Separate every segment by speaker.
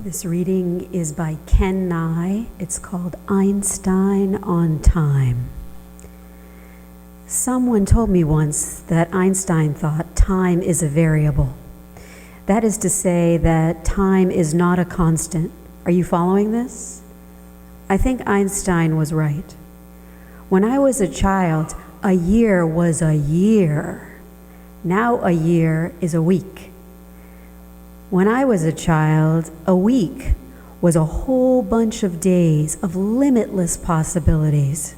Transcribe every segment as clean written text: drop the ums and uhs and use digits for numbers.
Speaker 1: This reading is by Ken Nye. It's called Einstein on Time. Someone told me once that Einstein thought time is a variable. That is to say that time is not a constant. Are you following this? I think Einstein was right. When I was a child, a year was a year. Now a year is a week. When I was a child, a week was a whole bunch of days of limitless possibilities,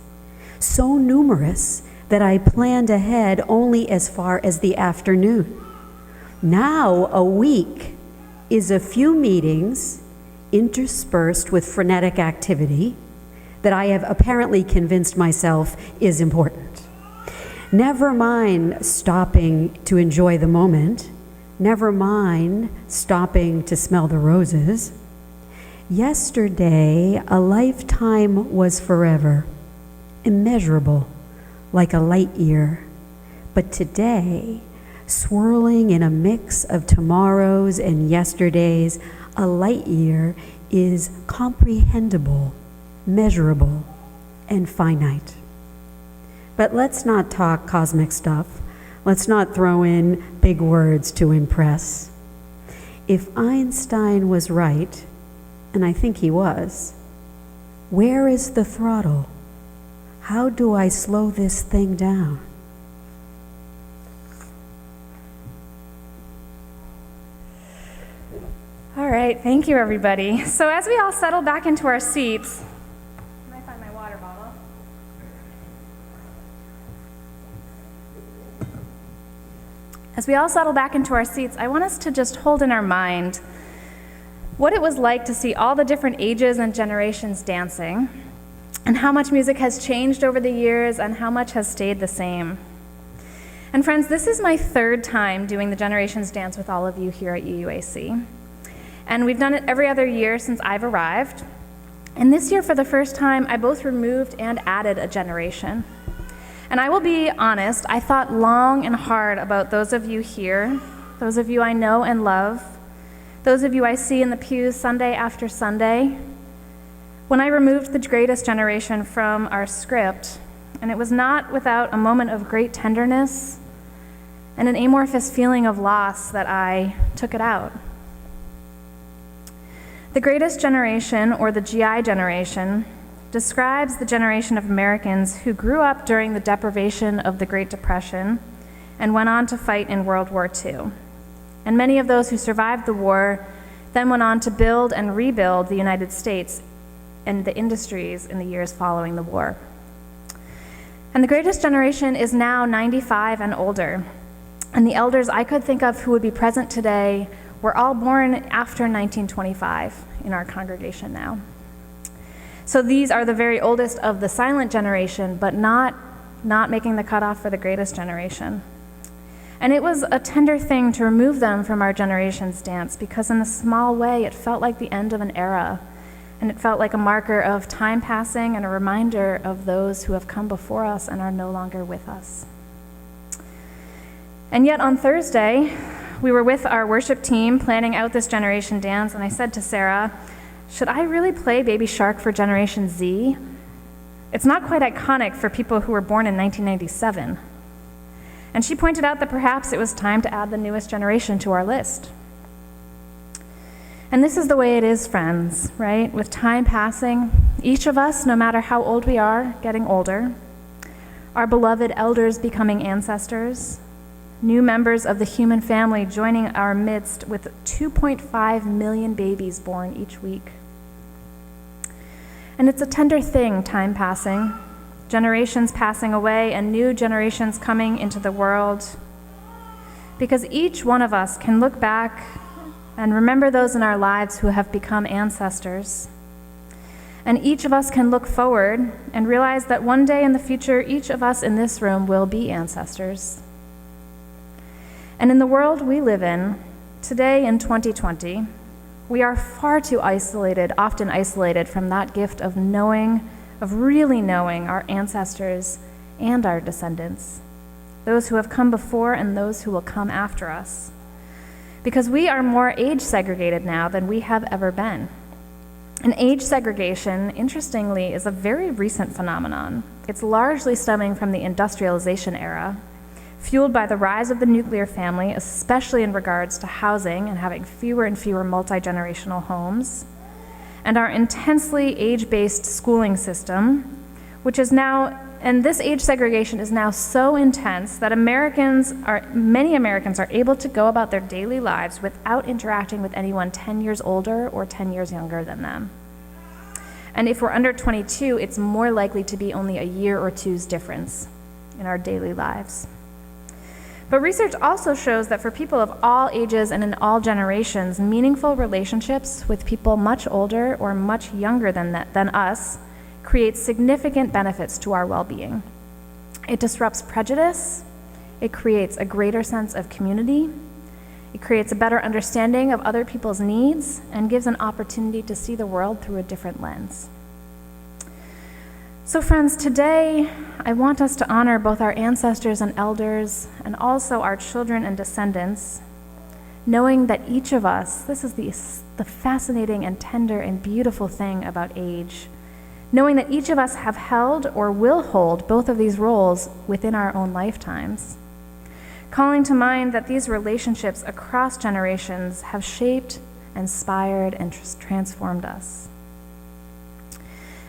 Speaker 1: so numerous that I planned ahead only as far as the afternoon. Now a week is a few meetings interspersed with frenetic activity that I have apparently convinced myself is important. Never mind stopping to enjoy the moment. Never mind stopping to smell the roses. Yesterday, a lifetime was forever, immeasurable, like a light year. But today, swirling in a mix of tomorrows and yesterdays, a light year is comprehensible, measurable, and finite. But let's not talk cosmic stuff. Let's not throw in big words to impress. If Einstein was right, and I think he was, where is the throttle? How do I slow this thing down?
Speaker 2: All right, thank you, everybody. So as we all settle back into our seats, I might find my water bottle. As we all settle back into our seats, I want us to just hold in our mind what it was like to see all the different ages and generations dancing, and how much music has changed over the years and how much has stayed the same. And friends, this is my third time doing the Generations Dance with all of you here at UUAC. And we've done it every other year since I've arrived. And this year, for the first time, I both removed and added a generation. And I will be honest, I thought long and hard about those of you here, those of you I know and love, those of you I see in the pews Sunday after Sunday, when I removed the greatest generation from our script. And it was not without a moment of great tenderness and an amorphous feeling of loss that I took it out. The greatest generation, or the GI generation, describes the generation of Americans who grew up during the deprivation of the Great Depression and went on to fight in World War II. And many of those who survived the war then went on to build and rebuild the United States and the industries in the years following the war. And the greatest generation is now 95 and older. And the elders I could think of who would be present today were all born after 1925 in our congregation now. So these are the very oldest of the silent generation, but not making the cutoff for the greatest generation. And it was a tender thing to remove them from our Generations Dance, because in a small way it felt like the end of an era, and it felt like a marker of time passing and a reminder of those who have come before us and are no longer with us. And yet on Thursday, we were with our worship team planning out this Generation Dance, and I said to Sarah, should I really play Baby Shark for Generation Z? It's not quite iconic for people who were born in 1997. And she pointed out that perhaps it was time to add the newest generation to our list. And this is the way it is, friends, right? With time passing, each of us, no matter how old we are, getting older, our beloved elders becoming ancestors, new members of the human family joining our midst with 2.5 million babies born each week. And it's a tender thing, time passing, generations passing away and new generations coming into the world, because each one of us can look back and remember those in our lives who have become ancestors. And each of us can look forward and realize that one day in the future, each of us in this room will be ancestors. And in the world we live in, today in 2020, we are far too isolated, often isolated from that gift of knowing, of really knowing our ancestors and our descendants, those who have come before and those who will come after us. because we are more age segregated now than we have ever been. And age segregation, interestingly, is a very recent phenomenon. It's largely stemming from the industrialization era, fueled by the rise of the nuclear family, especially in regards to housing and having fewer and fewer multi-generational homes, and our intensely age-based schooling system, which is now, and this age segregation is now so intense that many Americans are able to go about their daily lives without interacting with anyone 10 years older or 10 years younger than them. And if we're under 22, it's more likely to be only a year or two's difference in our daily lives. But research also shows that for people of all ages and in all generations, meaningful relationships with people much older or much younger than us creates significant benefits to our well-being. It disrupts prejudice, it creates a greater sense of community, it creates a better understanding of other people's needs, and gives an opportunity to see the world through a different lens. So friends, today I want us to honor both our ancestors and elders and also our children and descendants, knowing that each of us, this is the fascinating and tender and beautiful thing about age, knowing that each of us have held or will hold both of these roles within our own lifetimes, calling to mind that these relationships across generations have shaped, inspired, and transformed us.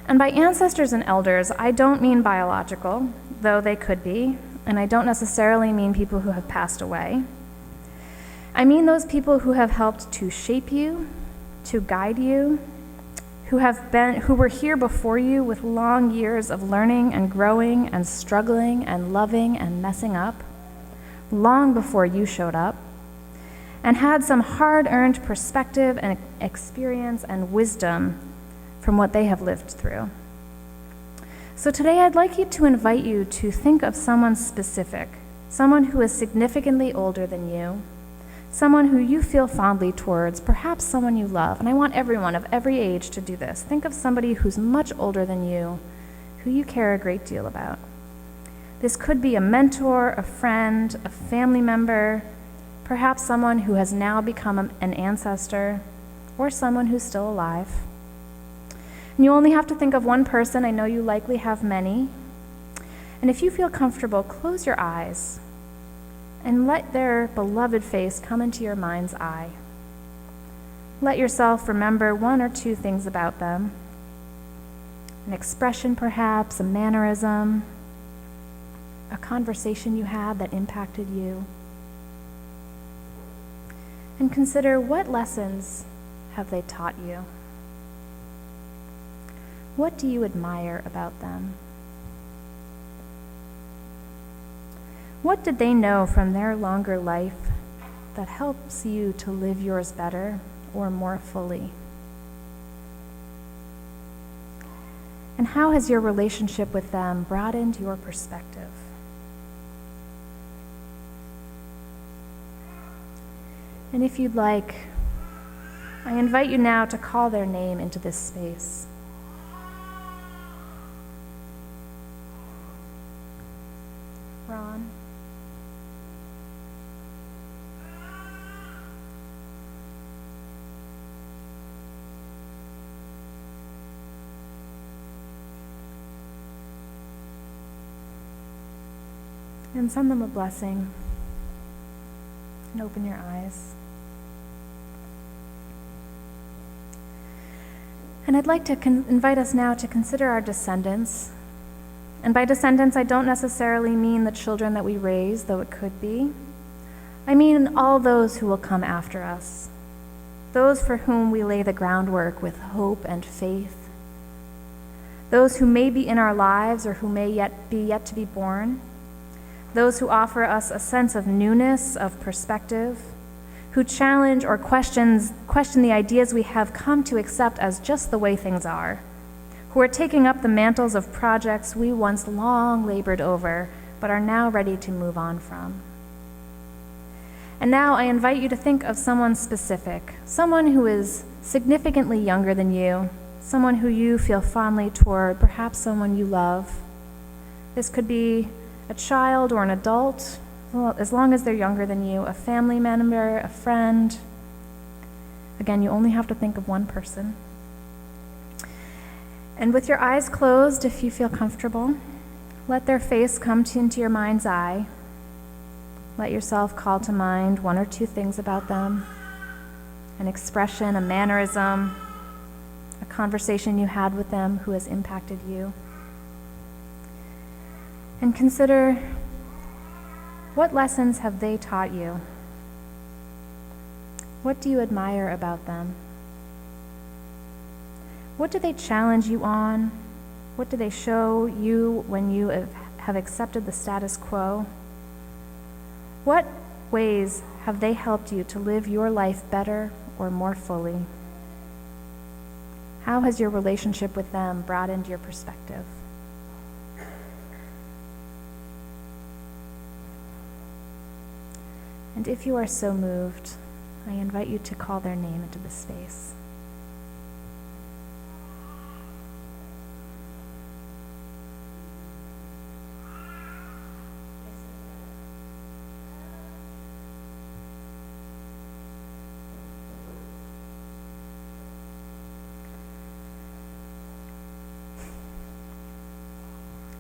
Speaker 2: And by ancestors and elders, I don't mean biological, though they could be, and I don't necessarily mean people who have passed away. I mean those people who have helped to shape you, to guide you, who were here before you with long years of learning and growing and struggling and loving and messing up, long before you showed up, and had some hard-earned perspective and experience and wisdom from what they have lived through. So today I'd like to invite you to think of someone specific, someone who is significantly older than you, someone who you feel fondly towards, perhaps someone you love. And I want everyone of every age to do this. Think of somebody who's much older than you, who you care a great deal about. This could be a mentor, a friend, a family member, perhaps someone who has now become an ancestor, or someone who's still alive. And you only have to think of one person. I know you likely have many. And if you feel comfortable, close your eyes and let their beloved face come into your mind's eye. Let yourself remember one or two things about them. An expression, perhaps, a mannerism, a conversation you had that impacted you. And consider, what lessons have they taught you? What do you admire about them? What did they know from their longer life that helps you to live yours better or more fully? And how has your relationship with them broadened your perspective? And if you'd like, I invite you now to call their name into this space. Ron. And send them a blessing. And open your eyes. And I'd like to invite us now to consider our descendants. And by descendants, I don't necessarily mean the children that we raise, though it could be. I mean all those who will come after us, those for whom we lay the groundwork with hope and faith, those who may be in our lives or who may yet to be born, those who offer us a sense of newness, of perspective, who challenge or question the ideas we have come to accept as just the way things are, who are taking up the mantles of projects we once long labored over, but are now ready to move on from. And now I invite you to think of someone specific, someone who is significantly younger than you, someone who you feel fondly toward, perhaps someone you love. This could be a child or an adult, Well, as long as they're younger than you, a family member, a friend. Again, you only have to think of one person. And with your eyes closed, if you feel comfortable, let their face come into your mind's eye. Let yourself call to mind one or two things about them, an expression, a mannerism, a conversation you had with them who has impacted you. And consider, what lessons have they taught you? What do you admire about them? What do they challenge you on? What do they show you when you have accepted the status quo? What ways have they helped you to live your life better or more fully? How has your relationship with them broadened your perspective? And if you are so moved, I invite you to call their name into the space.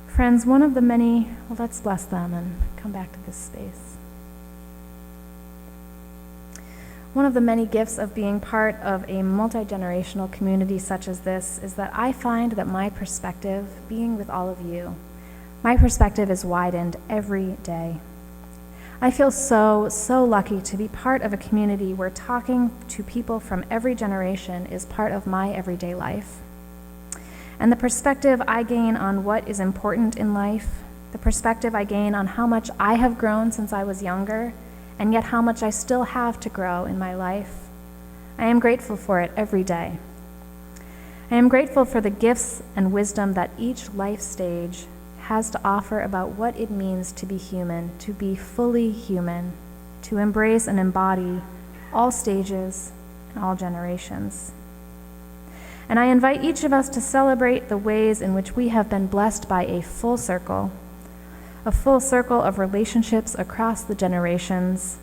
Speaker 2: Friends, one of the many, well, let's bless them and come back to this space. One of the many gifts of being part of a multi-generational community such as this is that I find that my perspective, being with all of you, my perspective is widened every day. I feel so lucky to be part of a community where talking to people from every generation is part of my everyday life. And the perspective I gain on what is important in life, the perspective I gain on how much I have grown since I was younger, and yet how much I still have to grow in my life, I am grateful for it every day. I am grateful for the gifts and wisdom that each life stage has to offer about what it means to be human, to be fully human, to embrace and embody all stages and all generations. And I invite each of us to celebrate the ways in which we have been blessed by a full circle of relationships across the generations,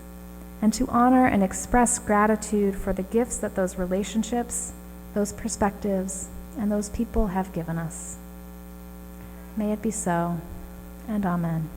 Speaker 2: and to honor and express gratitude for the gifts that those relationships, those perspectives, and those people have given us. May it be so, and amen.